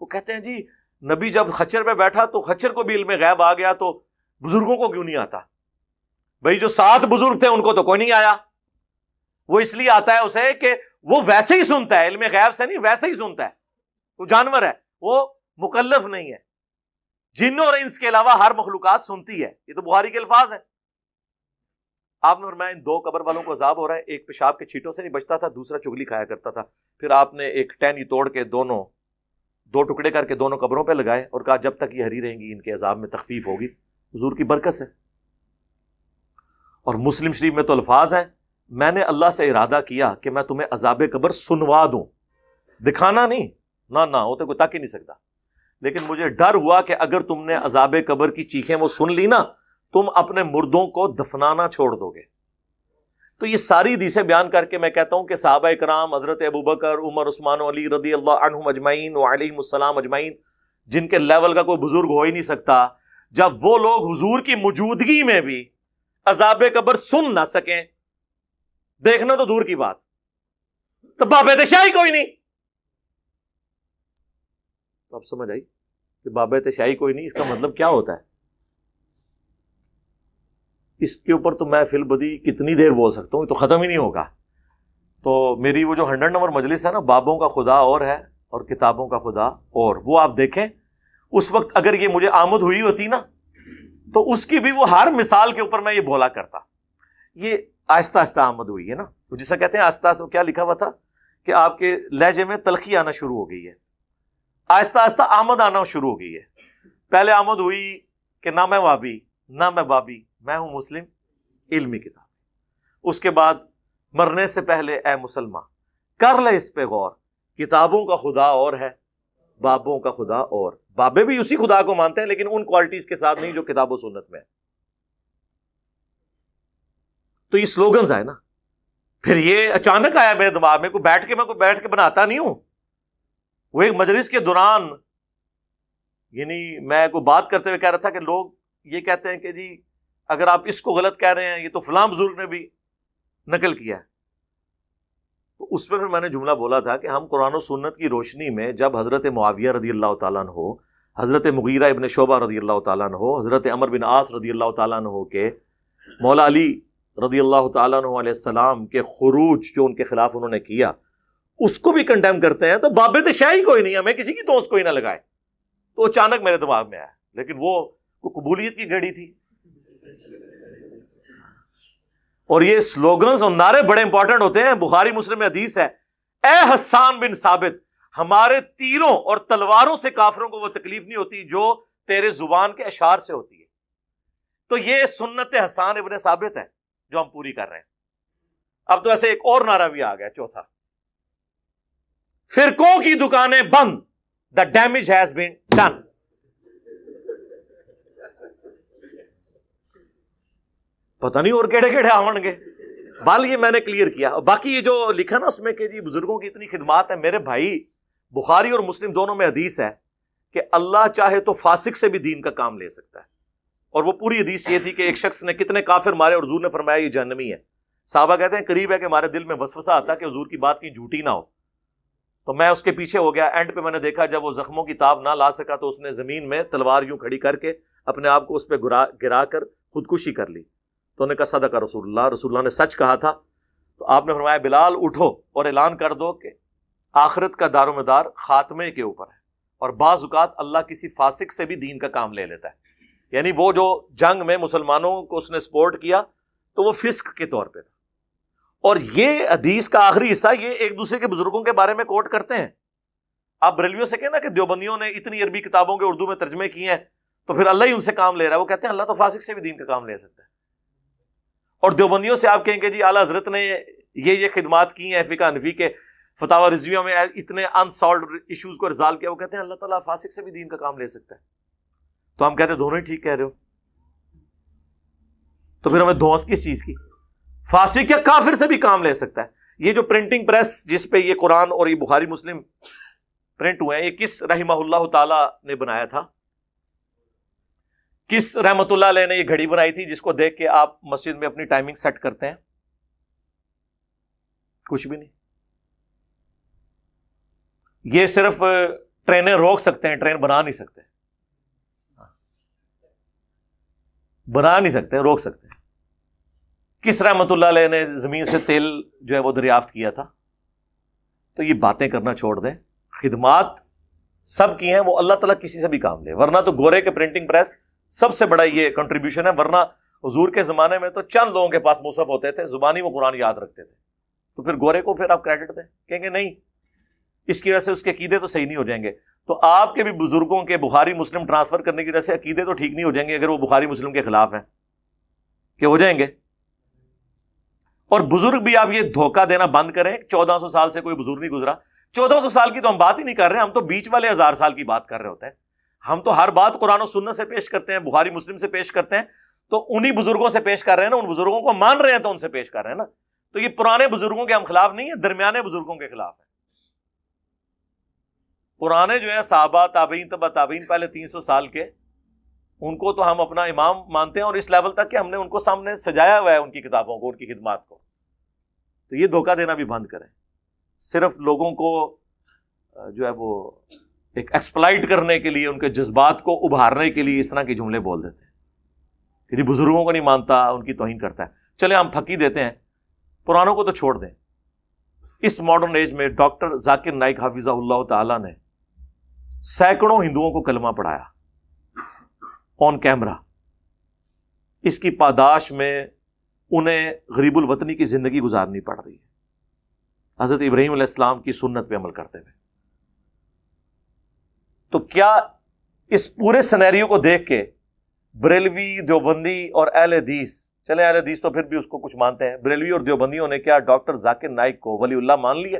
وہ کہتے ہیں جی نبی جب خچر پہ بیٹھا تو خچر کو بھی علم غیب آ گیا, تو بزرگوں کو کیوں نہیں آتا؟ بھائی جو 7 بزرگ تھے ان کو تو کوئی نہیں آیا. وہ اس لیے آتا ہے اسے کہ وہ ویسے ہی سنتا ہے, علم غیب سے نہیں, ویسے ہی سنتا ہے. وہ جانور ہے, وہ مکلف نہیں ہے. جن اور انس کے علاوہ ہر مخلوقات سنتی ہے. یہ تو بخاری کے الفاظ ہیں. آپ نے فرمایا ان 2 قبر والوں کو عذاب ہو رہا ہے, ایک پیشاب کے چھینٹوں سے نہیں بچتا تھا, دوسرا چگلی کھایا کرتا تھا. پھر آپ نے ایک ٹہنی توڑ کے 2 ٹکڑے کر کے دونوں قبروں پہ لگائے اور کہا جب تک یہ ہری رہیں گی ان کے عذاب میں تخفیف ہوگی. حضور کی برکت سے. اور مسلم شریف میں تو الفاظ ہیں, میں نے اللہ سے ارادہ کیا کہ میں تمہیں عذاب قبر سنوا دوں, دکھانا نہیں, نہ وہ تو کوئی تک ہی نہیں سکتا. لیکن مجھے ڈر ہوا کہ اگر تم نے عذاب قبر کی چیخیں وہ سن لی نا, تم اپنے مردوں کو دفنانا چھوڑ دو گے. تو یہ ساری حدیثیں بیان کر کے میں کہتا ہوں کہ صحابہ کرام حضرت ابوبکر, عمر, عثمان و علی رضی اللہ عنہم اجمعین وعلیہم السلام اجمعین, جن کے لیول کا کوئی بزرگ ہو ہی نہیں سکتا, جب وہ لوگ حضور کی موجودگی میں بھی عذاب قبر سن نہ سکیں, دیکھنا تو دور کی بات, تو بابت شاہی کوئی نہیں. تو اب سمجھ آئی کہ بابت شاہی کوئی نہیں, اس کا مطلب کیا ہوتا ہے؟ اس کے اوپر تو میں فی البدی کتنی دیر بول سکتا ہوں, یہ تو ختم ہی نہیں ہوگا. تو میری وہ جو 100 نمبر مجلس ہے نا, بابوں کا خدا اور ہے اور کتابوں کا خدا اور, وہ آپ دیکھیں اس وقت اگر یہ مجھے آمد ہوئی ہوتی نا تو اس کی بھی وہ ہر مثال کے اوپر میں یہ بولا کرتا. یہ آہستہ آہستہ آمد ہوئی ہے نا, تو جسے کہتے ہیں آہستہ آہستہ, کیا لکھا ہوا تھا کہ آپ کے لہجے میں تلخی آنا شروع ہو گئی ہے, آہستہ آہستہ آمد آنا شروع ہو گئی ہے. پہلے آمد ہوئی کہ نہ میں وابی نہ میں بابی, میں ہوں مسلم علمی کتاب. اس کے بعد مرنے سے پہلے اے مسلمان کر لے اس پہ غور, کتابوں کا خدا اور ہے, بابوں کا خدا اور. بابے بھی اسی خدا کو مانتے ہیں لیکن ان کوالٹیز کے ساتھ نہیں جو کتاب و سنت میں ہے. تو یہ سلوگنز آئے نا, پھر یہ اچانک آیا میرے دماغ میں, میں کوئی بیٹھ کے بناتا نہیں ہوں. وہ ایک مجلس کے دوران, یعنی میں کوئی بات کرتے ہوئے کہہ رہا تھا کہ لوگ یہ کہتے ہیں کہ جی اگر آپ اس کو غلط کہہ رہے ہیں, یہ تو فلاں بزرگ نے بھی نقل کیا ہے. تو اس پہ پھر میں نے جملہ بولا تھا کہ ہم قرآن و سنت کی روشنی میں جب حضرت معاویہ رضی اللہ تعالیٰ عنہ, حضرت مغیرہ ابن شعبہ رضی اللہ تعالیٰ عنہ, حضرت عمر بن عاص رضی اللہ تعالیٰ عنہ کے مولا علی رضی اللہ تعالیٰ عنہ علیہ السلام کے خروج جو ان کے خلاف انہوں نے کیا, اس کو بھی کنڈیم کرتے ہیں, تو بابت شاہی کوئی نہیں, ہمیں کسی کی دوست کوئی نہ لگائے. تو اچانک میرے دماغ میں آیا, لیکن وہ قبولیت کی گھڑی تھی. اور یہ سلوگنز اور نعرے بڑے امپورٹنٹ ہوتے ہیں. بخاری مسلم میں حدیث ہے, اے حسان بن ثابت, ہمارے تیروں اور تلواروں سے کافروں کو وہ تکلیف نہیں ہوتی جو تیرے زبان کے اشعار سے ہوتی ہے. تو یہ سنت حسان ابن ثابت ہے جو ہم پوری کر رہے ہیں. اب تو ایسے ایک اور نعرہ بھی آ گیا, چوتھا, فرقوں کی دکانیں بند, the damage has been done. پتہ نہیں اور کیڑے کیڑے آون گے, بال یہ میں نے کلیئر کیا. باقی یہ جو لکھا نا اس میں کہ جی بزرگوں کی اتنی خدمات ہے, میرے بھائی بخاری اور مسلم دونوں میں حدیث ہے کہ اللہ چاہے تو فاسق سے بھی دین کا کام لے سکتا ہے. اور وہ پوری حدیث یہ تھی کہ ایک شخص نے کتنے کافر مارے اور حضور نے فرمایا یہ جہنمی ہے. صحابہ کہتے ہیں قریب ہے کہ ہمارے دل میں وسوسہ آتا کہ حضور کی بات کی جھوٹی نہ ہو. تو میں اس کے پیچھے ہو گیا. اینڈ پہ میں نے دیکھا جب وہ زخموں کی تاب نہ لا سکا تو اس نے زمین میں تلوار یوں کھڑی کر کے اپنے آپ کو اس پہ گرا کر خودکشی کر لی. تو انہوں نے کہا صدق رسول اللہ, رسول اللہ نے سچ کہا تھا. تو آپ نے فرمایا بلال اٹھو اور اعلان کر دو کہ آخرت کا دار و مدار خاتمے کے اوپر ہے، اور بعض اوقات اللہ کسی فاسق سے بھی دین کا کام لے لیتا ہے، یعنی وہ جو جنگ میں مسلمانوں کو اس نے سپورٹ کیا تو وہ فسق کے طور پہ تھا۔ اور یہ حدیث کا آخری حصہ یہ ایک دوسرے کے بزرگوں کے بارے میں کوٹ کرتے ہیں۔ آپ بریلویوں سے کہنا کہ دیوبندیوں نے اتنی عربی کتابوں کے اردو میں ترجمے کیے ہیں تو پھر اللہ ہی ان سے کام لے رہا ہے، وہ کہتے ہیں اللہ تو فاسق سے بھی دین کا کام لے سکتا ہے۔ اور دیوبندیوں سے آپ کہیں گے جی اعلیٰ حضرت نے یہ خدمات کی ہیں فقہ حنفی کے فتاوی رضویہ میں، اتنے انسالوڈ ایشوز کو ریزالو کیا، وہ کہتے ہیں اللہ تعالیٰ فاسق سے بھی دین کا کام لے سکتا ہے۔ تو ہم کہتے ہیں دونوں ہی ٹھیک کہہ رہے ہو، تو پھر ہمیں دھونس کس چیز کی؟ فاسق یا کافر سے بھی کام لے سکتا ہے۔ یہ جو پرنٹنگ پریس جس پہ یہ قرآن اور یہ بخاری مسلم پرنٹ ہوئے ہیں، یہ کس رحمہ اللہ تعالی نے بنایا تھا؟ کس رحمت اللہ علیہ نے یہ گھڑی بنائی تھی جس کو دیکھ کے آپ مسجد میں اپنی ٹائمنگ سیٹ کرتے ہیں؟ کچھ بھی نہیں۔ یہ صرف ٹرینیں روک سکتے ہیں، ٹرین بنا نہیں سکتے، بنا نہیں سکتے، روک سکتے ہیں۔ کس رحمت اللہ علیہ نے زمین سے تیل جو ہے وہ دریافت کیا تھا؟ تو یہ باتیں کرنا چھوڑ دیں، خدمات سب کی ہیں، وہ اللہ تعالیٰ کسی سے بھی کام لے، ورنہ تو گورے کے پرنٹنگ پریس سب سے بڑا یہ کنٹریبیوشن ہے، ورنہ حضور کے زمانے میں تو چند لوگوں کے پاس مصحف ہوتے تھے، زبانی وہ قرآن یاد رکھتے تھے، تو پھر گورے کو پھر آپ کریڈٹ دیں، کہیں گے نہیں اس کی وجہ سے اس کے عقیدے تو صحیح نہیں ہو جائیں گے۔ تو آپ کے بھی بزرگوں کے بخاری مسلم ٹرانسفر کرنے کی وجہ سے عقیدے تو ٹھیک نہیں ہو جائیں گے اگر وہ بخاری مسلم کے خلاف ہیں، کہ ہو جائیں گے؟ اور بزرگ بھی آپ یہ دھوکہ دینا بند کریں۔ 1400 سال سے کوئی بزرگ نہیں گزرا، 1400 سال کی تو ہم بات ہی نہیں کر رہے، ہم تو بیچ والے 1000 سال کی بات کر رہے ہوتے ہیں۔ ہم تو ہر بات قرآن و سنت سے پیش کرتے ہیں، بخاری مسلم سے پیش کرتے ہیں، تو انہی بزرگوں سے پیش کر رہے ہیں نا، ان بزرگوں کو مان رہے ہیں تو ان سے پیش کر رہے ہیں نا۔ تو یہ پرانے بزرگوں کے ہم خلاف نہیں ہیں، درمیانے بزرگوں کے خلاف ہیں۔ پرانے جو ہیں صحابہ، تابعین، تبع تابعین، پہلے 300 سال کے، ان کو تو ہم اپنا امام مانتے ہیں، اور اس لیول تک کہ ہم نے ان کو سامنے سجایا ہوا ہے، ان کی کتابوں کو، ان کی خدمات کو۔ تو یہ دھوکہ دینا بھی بند کریں، صرف لوگوں کو جو ہے وہ ایک ایکسپلائٹ کرنے کے لیے، ان کے جذبات کو ابھارنے کے لیے اس طرح کے جملے بول دیتے ہیں کہ بزرگوں کو نہیں مانتا، ان کی توہین کرتا ہے۔ چلے ہم پھکی دیتے ہیں، پرانوں کو تو چھوڑ دیں۔ اس ماڈرن ایج میں ڈاکٹر ذاکر نائک حافظہ اللہ تعالی نے سینکڑوں ہندوؤں کو کلمہ پڑھایا آن کیمرہ۔ اس کی پاداش میں انہیں غریب الوطنی کی زندگی گزارنی پڑ رہی ہے، حضرت ابراہیم علیہ السلام کی سنت پہ عمل کرتے ہوئے۔ تو کیا اس پورے سینیریو کو دیکھ کے بریلوی، دیوبندی اور اہل حدیث، چلے اہل حدیث تو پھر بھی اس کو کچھ مانتے ہیں، بریلوی اور دیوبندیوں نے کیا ڈاکٹر ذاکر نائک کو ولی اللہ مان لیا؟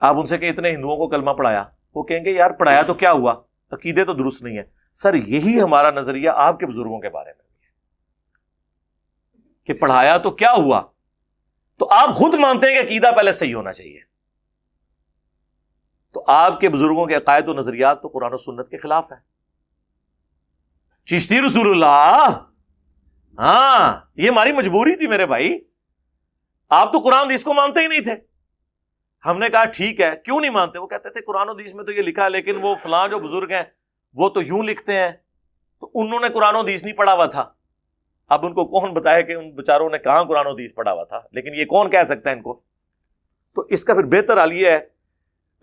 آپ ان سے کہ اتنے ہندوؤں کو کلمہ پڑھایا، وہ کہیں گے یار پڑھایا تو کیا ہوا، عقیدے تو درست نہیں ہے۔ سر یہی ہمارا نظریہ آپ کے بزرگوں کے بارے میں کہ پڑھایا تو کیا ہوا، تو آپ خود مانتے ہیں کہ عقیدہ پہلے صحیح ہونا چاہیے، تو آپ کے بزرگوں کے عقائد و نظریات تو قرآن و سنت کے خلاف ہیں۔ چشتی رسول اللہ، ہاں یہ ہماری مجبوری تھی میرے بھائی، آپ تو قرآن حدیث کو مانتے ہی نہیں تھے۔ ہم نے کہا ٹھیک ہے، کیوں نہیں مانتے؟ وہ کہتے تھے قرآن حدیث میں تو یہ لکھا ہے، لیکن وہ فلاں جو بزرگ ہیں وہ تو یوں لکھتے ہیں، تو انہوں نے قرآن حدیث نہیں پڑھا ہوا تھا۔ اب ان کو کون بتائے کہ ان بیچاروں نے کہاں قرآن حدیث پڑھا ہوا تھا، لیکن یہ کون کہہ سکتا ہے ان کو؟ تو اس کا پھر بہتر حال یہ ہے،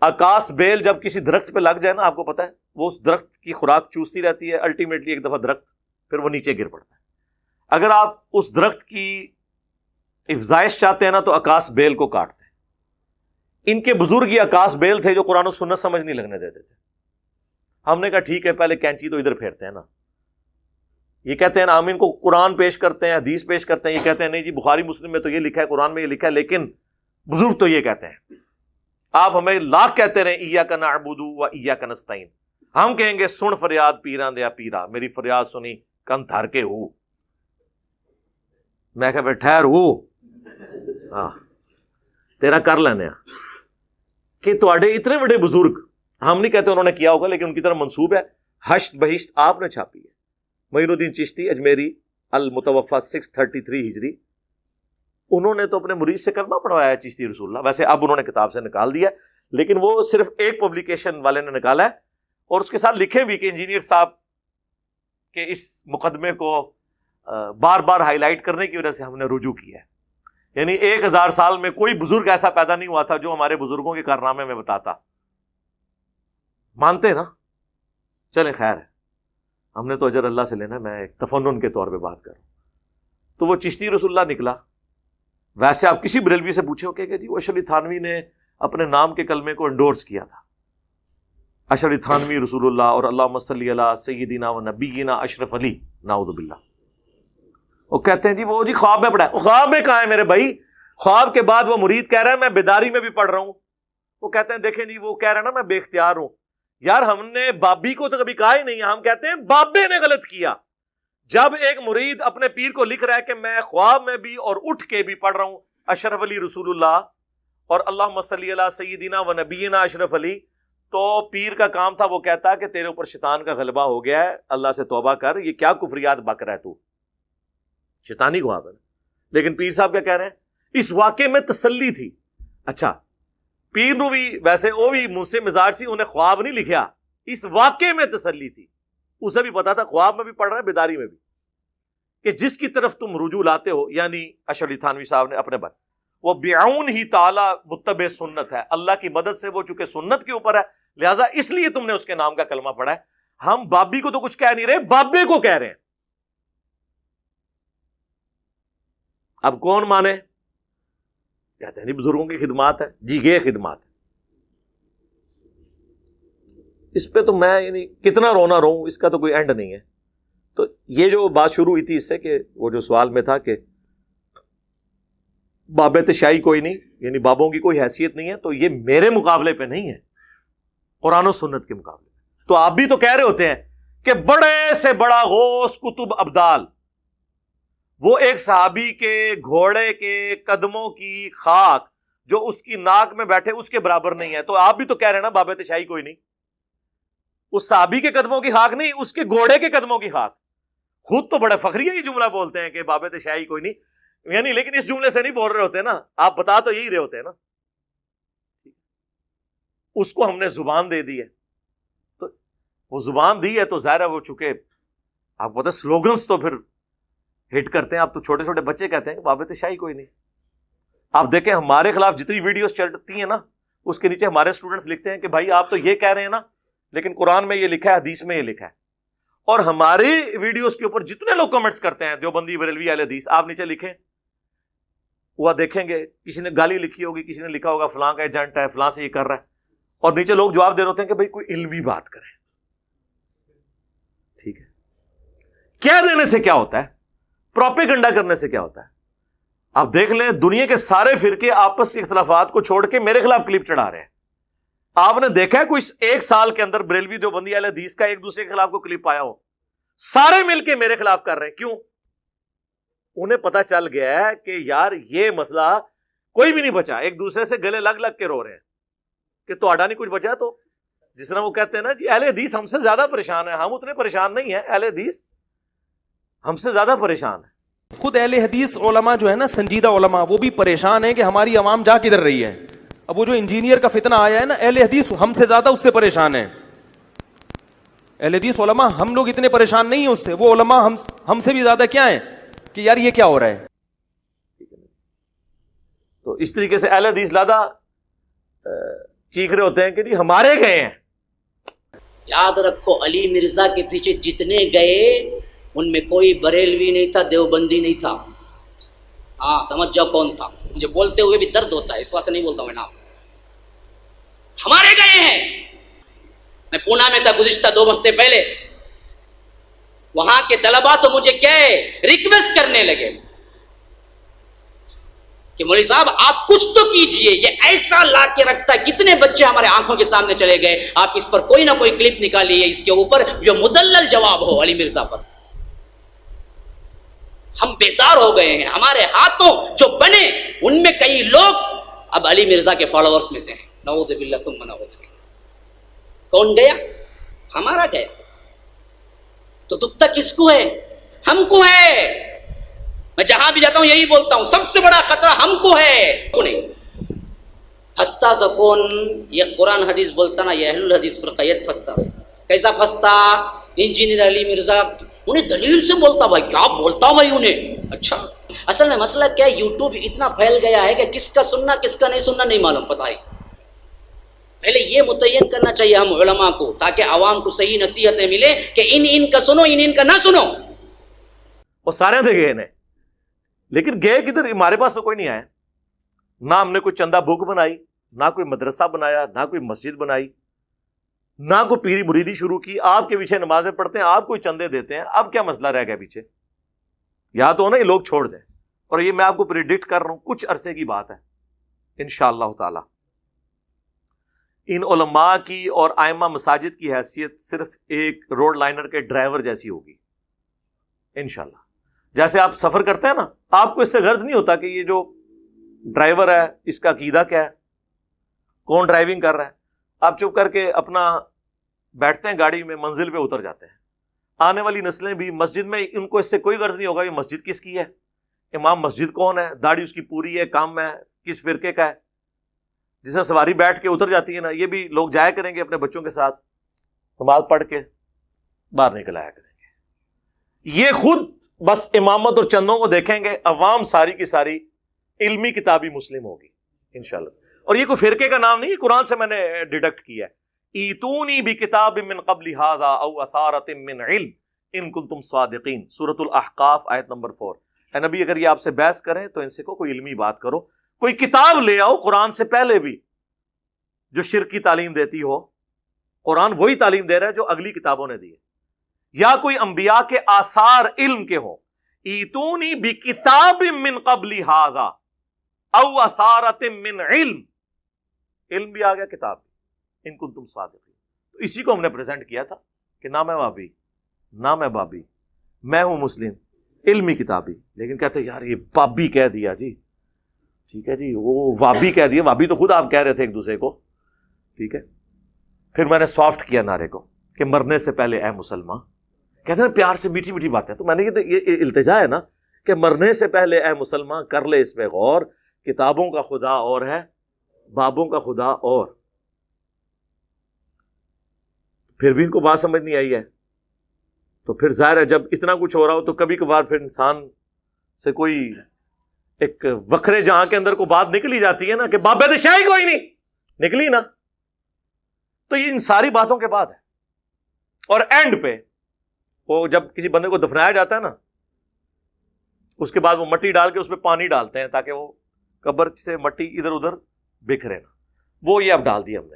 آکاش بیل جب کسی درخت پہ لگ جائے نا، آپ کو پتا ہے وہ اس درخت کی خوراک چوستی رہتی ہے، الٹیمیٹلی ایک دفعہ درخت پھر وہ نیچے گر پڑتا ہے۔ اگر آپ اس درخت کی افزائش چاہتے ہیں نا تو آکاش بیل کو کاٹتے ہیں۔ ان کے بزرگ یہ آکاش بیل تھے جو قرآن و سنت سمجھ نہیں لگنے دیتے تھے۔ ہم نے کہا ٹھیک ہے، پہلے کینچی تو ادھر پھیرتے ہیں نا۔ یہ کہتے ہیں ہم ان کو قرآن پیش کرتے ہیں، حدیث پیش کرتے ہیں، یہ کہتے ہیں نہیں جی بخاری مسلم میں تو یہ لکھا ہے، قرآن میں یہ لکھا ہے، لیکن بزرگ تو یہ کہتے ہیں۔ آپ ہمیں لاکھ کہتے رہے ایاک نعبد و ایاک نستعین، ہم کہیں گے سن فریاد پیراں دیا پیرا، میری فریاد سنی کن تھر کے ہو۔ میں کہ ٹھہر ہو، ہاں تیرا کر لینے کہ تواڈے اتنے بڑے بزرگ، ہم نہیں کہتے انہوں نے کیا ہوگا، لیکن ان کی طرف منسوب ہے، ہشت بہشت آپ نے چھاپی ہے۔ معین الدین چشتی اجمیری المتوفا 633 ہجری، انہوں نے تو اپنے مرید سے کلمہ پڑھوایا ہے چشتی رسول اللہ۔ ویسے اب انہوں نے کتاب سے نکال دیا، لیکن وہ صرف ایک پبلیکیشن والے نے نکالا ہے، اور اس کے ساتھ لکھے بھی کہ انجینئر صاحب کے اس مقدمے کو بار بار ہائی لائٹ کرنے کی وجہ سے ہم نے رجوع کیا ہے۔ یعنی 1000 سال میں کوئی بزرگ ایسا پیدا نہیں ہوا تھا جو ہمارے بزرگوں کے کارنامے میں بتاتا. مانتے نا؟ چلیں خیر ہے, ہم نے تو اجر اللہ سے لینا ہے, میں ایک تفنن کے طور پہ بات کر رہا ہوں. تو وہ چشتی رسول اللہ نکلا. ویسے آپ کسی بریلوی سے پوچھے ہو کہ جی وہ اشرف علی تھانوی نے اپنے نام کے کلمے کو انڈورس کیا تھا, اشرف علی تھانوی رسول اللہ اور اللہم صلی علی سیدنا و نبینا اشرف علی, نعوذ باللہ. وہ کہتے ہیں جی وہ جی خواب میں پڑھا ہے. خواب میں کہاں ہے میرے بھائی؟ خواب کے بعد وہ مرید کہہ رہا ہے میں بیداری میں بھی پڑھ رہا ہوں. وہ کہتے ہیں دیکھیں جی وہ کہہ رہا ہے نا میں بے اختیار ہوں. یار ہم نے بابی کو تو کبھی کہا ہی نہیں ہے, ہم کہتے ہیں بابے نے غلط کیا. جب ایک مرید اپنے پیر کو لکھ رہا ہے کہ میں خواب میں بھی اور اٹھ کے بھی پڑھ رہا ہوں اشرف علی رسول اللہ اور اللہم صلی علی سیدنا و نبینا اشرف علی, تو پیر کا کام تھا وہ کہتا کہ تیرے اوپر شیطان کا غلبہ ہو گیا ہے, اللہ سے توبہ کر, یہ کیا کفریات بک رہا ہے تو, شیطانی خواب ہے. لیکن پیر صاحب کیا کہہ رہے ہیں؟ اس واقعے میں تسلی تھی. اچھا پیر نو بھی ویسے وہ بھی مجھ سے مزاج سی, انہیں خواب نہیں لکھیا, اس واقعے میں تسلی تھی. اسے بھی پتا تھا خواب میں بھی پڑھ رہا ہے بیداری میں بھی, کہ جس کی طرف تم رجوع لاتے ہو, یعنی اشرف علی تھانوی صاحب نے اپنے بر, وہ بعون ہی تعالی متبع سنت ہے, اللہ کی مدد سے وہ چونکہ سنت کے اوپر ہے لہٰذا اس لیے تم نے اس کے نام کا کلمہ پڑھا ہے. ہم بابی کو تو کچھ کہہ نہیں رہے, بابے کو کہہ رہے ہیں. اب کون مانے؟ کہتے ہیں جی بزرگوں کی خدمات ہے. جی یہ خدمات ہے, اس پہ تو میں یعنی کتنا رونا رہوں, اس کا تو کوئی اینڈ نہیں ہے. تو یہ جو بات شروع ہوئی تھی اس سے کہ وہ جو سوال میں تھا کہ بابت شاہی کوئی نہیں, یعنی بابوں کی کوئی حیثیت نہیں ہے, تو یہ میرے مقابلے پہ نہیں ہے, قرآن و سنت کے مقابلے پہ. تو آپ بھی تو کہہ رہے ہوتے ہیں کہ بڑے سے بڑا غوث قطب ابدال, وہ ایک صحابی کے گھوڑے کے قدموں کی خاک جو اس کی ناک میں بیٹھے اس کے برابر نہیں ہے. تو آپ بھی تو کہہ رہے ہیں نا بابت شاہی کوئی نہیں, اس صحابی کے قدموں کی خاک نہیں, اس کے گھوڑے کے قدموں کی خاک. خود تو بڑے فخریہ یہ جملہ بولتے ہیں کہ بابت شاہی کوئی نہیں, یعنی لیکن اس جملے سے نہیں بول رہے ہوتے نا, آپ بتا تو یہی رہے ہوتے ہیں نا. اس کو ہم نے زبان دے دی ہے, تو وہ زبان دی ہے تو ظاہر ہے وہ چکے آپ پتہ سلوگنز تو پھر ہٹ کرتے ہیں. آپ تو چھوٹے چھوٹے بچے کہتے ہیں کہ بابت شاہی کوئی نہیں. آپ دیکھیں ہمارے خلاف جتنی ویڈیوز چلتی ہیں نا, اس کے نیچے ہمارے اسٹوڈنٹس لکھتے ہیں کہ بھائی آپ تو یہ کہہ رہے ہیں نا, لیکن قرآن میں یہ لکھا ہے, حدیث میں یہ لکھا ہے. اور ہماری ویڈیوز کے اوپر جتنے لوگ کمنٹس کرتے ہیں دیوبندی بریلوی اہل حدیث, آپ نیچے لکھیں, وہ دیکھیں گے کسی نے گالی لکھی ہوگی, کسی نے لکھا ہوگا فلاں کا ایجنٹ ہے, فلاں سے یہ کر رہا ہے, اور نیچے لوگ جواب دے رہے ہوتے ہیں کہ بھائی کوئی علمی بات کریں. ٹھیک ہے, کیا دینے سے کیا ہوتا ہے, پروپیگنڈا کرنے سے کیا ہوتا ہے. آپ دیکھ لیں دنیا کے سارے فرقے آپس کے اختلافات کو چھوڑ کے میرے خلاف کلپ چڑھا رہے ہیں. آپ نے دیکھا ہے کوئی ایک سال کے اندر بریلوی دیوبندی اہل حدیث کا ایک دوسرے کے خلاف کو کلپ آیا ہو؟ سارے مل کے میرے خلاف کر رہے ہیں. کیوں؟ انہیں پتا چل گیا ہے کہ یار یہ مسئلہ کوئی بھی نہیں بچا, ایک دوسرے سے گلے لگ لگ کے رو رہے ہیں کہ تو آڈا نہیں کچھ بچا. تو جس طرح وہ کہتے ہیں نا جی اہل حدیث ہم سے زیادہ پریشان ہے, ہم اتنے پریشان نہیں ہیں, اہل حدیث ہم سے زیادہ پریشان ہے. خود اہل حدیث علماء جو ہے نا, سنجیدہ علماء, وہ بھی پریشان ہیں کہ ہماری عوام جا کدھر رہی ہے. اب وہ جو انجینئر کا فتنہ آیا ہے نا, اہل حدیث ہم سے زیادہ اس سے پریشان ہیں. اہل حدیث علماء ہم لوگ اتنے پریشان نہیں ہیں اس سے, وہ علماء ہم سے بھی زیادہ کیا ہیں کہ یار یہ کیا ہو رہا ہے. تو اس طریقے سے اہل حدیث زیادہ چیخ رہے ہوتے ہیں کہ جی ہمارے گئے ہیں. یاد رکھو علی مرزا کے پیچھے جتنے گئے ان میں کوئی بریلوی نہیں تھا, دیوبندی نہیں تھا. ہاں سمجھ جاؤ کون تھا. مجھے بولتے ہوئے بھی درد ہوتا ہے, اس واسطے نہیں بولتا میں نام. ہمارے گئے ہیں. میں پونا میں تھا گزشتہ 2 ہفتے پہلے, وہاں کے طلباء تو مجھے کہے ریکویسٹ کرنے لگے کہ مولوی صاحب آپ کچھ تو کیجئے, یہ ایسا لا کے رکھتا ہے, کتنے بچے ہمارے آنکھوں کے سامنے چلے گئے, آپ اس پر کوئی نہ کوئی کلپ نکالیے اس کے اوپر جو مدلل جواب ہو علی مرزا پر. ہم بیزار ہو گئے ہیں, ہمارے ہاتھوں جو بنے ان میں کئی لوگ اب علی مرزا کے فالوورز میں سے ہیں. نعوذ باللہ ثم نعوذ باللہ. کون گیا؟ ہمارا گیا. تو دکھ کس کو ہے؟ ہم کو ہے. میں جہاں بھی جاتا ہوں یہی بولتا ہوں, سب سے بڑا خطرہ ہم کو ہے, کو نہیں. پھنستا سکون یہ قرآن حدیث بولتا نا, یہ اہل الحدیث فرقیت پھنستا. کیسا پھنستا؟ انجینئر علی مرزا انہیں دلیل سے بولتا, بھائی کیا بولتا بھائی انہیں اچھا اصل میں مسئلہ کیا ہے، یوٹیوب اتنا پھیل گیا ہے کہ کس کا سننا کس کا نہیں سننا نہیں معلوم پتہ ہی. پہلے یہ متعین کرنا چاہیے ہم علماء کو، تاکہ عوام کو صحیح نصیحتیں ملے کہ ان کا سنو، ان کا نہ سنو. وہ سارے تھے گئے نے، لیکن گئے کدھر؟ ہمارے پاس تو کوئی نہیں آیا. نہ ہم نے کوئی چندہ بک بنائی، نہ کوئی مدرسہ بنایا، نہ کوئی مسجد بنائی، نہ کوئی پیری مریدی شروع کی. آپ کے پیچھے نمازیں پڑھتے ہیں، آپ کوئی چندے دیتے ہیں. اب کیا مسئلہ رہ گیا پیچھے؟ یا تو نا یہ لوگ چھوڑ دیں. اور یہ میں آپ کو پریڈکٹ کر رہا ہوں، کچھ عرصے کی بات ہے انشاءاللہ تعالی. ان علماء کی اور ائمہ مساجد کی حیثیت صرف ایک روڈ لائنر کے ڈرائیور جیسی ہوگی انشاءاللہ. جیسے آپ سفر کرتے ہیں نا، آپ کو اس سے غرض نہیں ہوتا کہ یہ جو ڈرائیور ہے اس کا عقیدہ کیا ہے، کون ڈرائیونگ کر رہا ہے. آپ چپ کر کے اپنا بیٹھتے ہیں گاڑی میں، منزل پہ اتر جاتے ہیں. آنے والی نسلیں بھی مسجد میں، ان کو اس سے کوئی غرض نہیں ہوگا یہ مسجد کس کی ہے، امام مسجد کون ہے، داڑھی اس کی پوری ہے، کام ہے، کس فرقے کا ہے. جسے سواری بیٹھ کے اتر جاتی ہے نا، یہ بھی لوگ جایا کریں گے اپنے بچوں کے ساتھ، نماز پڑھ کے باہر نکل آیا کریں گے. یہ خود بس امامت اور چندوں کو دیکھیں گے، عوام ساری کی ساری علمی کتابی مسلم ہوگی انشاءاللہ. اور یہ کوئی فرقے کا نام نہیں، یہ قرآن سے میں نے ڈیڈکٹ کیا ہے. ایتونی بکتاب من قبل ھذا او اثارۃ من علم ان کنتم صادقین، سورۃ الاحقاف آیت نمبر 4. اے نبی اگر یہ آپ سے بحث کریں تو ان سے کوئی علمی بات کرو، کوئی کتاب لے آؤ قرآن سے پہلے بھی جو شرک کی تعلیم دیتی ہو. قرآن وہی تعلیم دے رہا ہے جو اگلی کتابوں نے دی ہے. یا کوئی انبیاء کے آثار علم کے ہوں. ایتونی بکتاب من قبل ھذا او اثارۃ من علم، علم بھی آ گیا، کتاب بھی، ان کنتم صادقین. تو اسی کو ہم نے پریزنٹ کیا تھا کہ نہ میں وہابی، نہ میں بابی، میں ہوں مسلم علمی کتابی. لیکن کہتے ہیں یار یہ بابی کہہ دیا جی، ٹھیک ہے جی، وہ وابی کہہ دیا. وابی تو خود آپ کہہ رہے تھے ایک دوسرے کو، ٹھیک ہے. پھر میں نے سافٹ کیا نعرے کو کہ مرنے سے پہلے اے مسلمان. کہتے ہیں پیار سے میٹھی میٹھی باتیں. تو میں نے یہ التجا ہے نا کہ مرنے سے پہلے اے مسلمان کر لے اس پہ غور. کتابوں کا خدا اور ہے، بابوں کا خدا اور. پھر بھی ان کو بات سمجھ نہیں آئی ہے. تو پھر ظاہر ہے جب اتنا کچھ ہو رہا ہو تو کبھی کبھار پھر انسان سے کوئی ایک وکھرے جہاں کے اندر کو بات نکلی جاتی ہے نا کہ بابے تو شاہی کوئی نہیں نکلی نا. تو یہ ان ساری باتوں کے بعد ہے. اور اینڈ پہ وہ جب کسی بندے کو دفنایا جاتا ہے نا، اس کے بعد وہ مٹی ڈال کے اس پہ پانی ڈالتے ہیں تاکہ وہ قبر سے مٹی ادھر ادھر بکھرے نا. وہ یہ اب ڈال دیا ہم نے.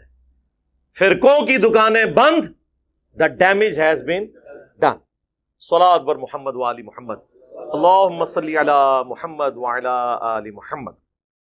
فرقوں کی دکانیں بند، the damage has been done. صلاۃ بر محمد و آل محمد، اللہم صلی علی محمد وعلی آل محمد.